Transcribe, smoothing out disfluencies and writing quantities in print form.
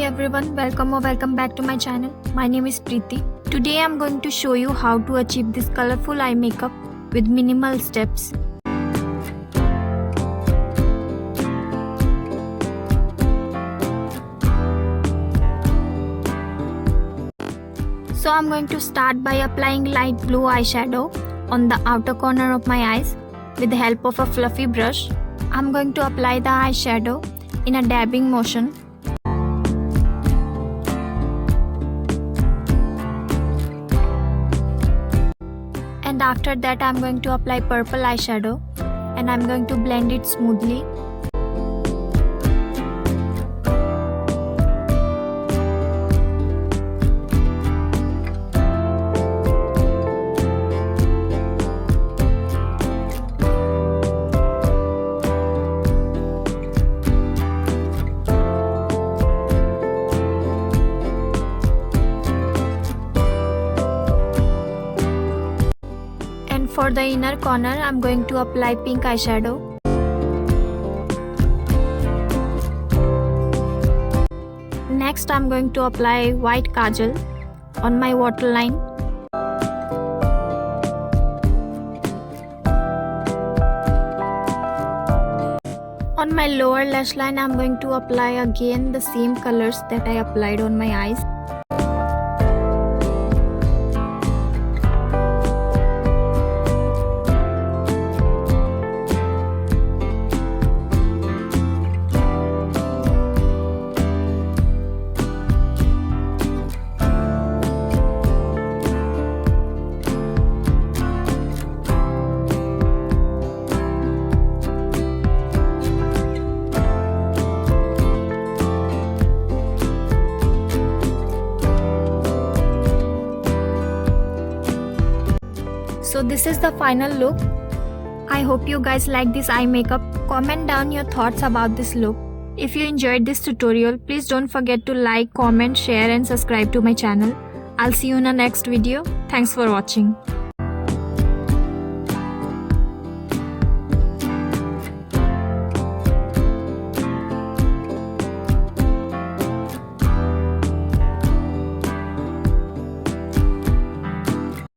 everyone, welcome back to my channel. My name is Preeti. Today I'm going to show you how to achieve this colorful eye makeup with minimal steps. So I'm going to start by applying light blue eyeshadow on the outer corner of my eyes with the help of a fluffy brush. I'm going to apply the eyeshadow in a dabbing motion. And after that I'm going to apply purple eyeshadow and I'm going to blend it smoothly. For the inner corner, I'm going to apply pink eyeshadow. Next, I'm going to apply white kajal on my waterline. On my lower lash line, I'm going to apply again the same colors that I applied on my eyes. So this is the final look. I hope you guys like this eye makeup. Comment down your thoughts about this look. If you enjoyed this tutorial, please don't forget to like, comment, share and subscribe to my channel. I'll see you in the next video. Thanks for watching.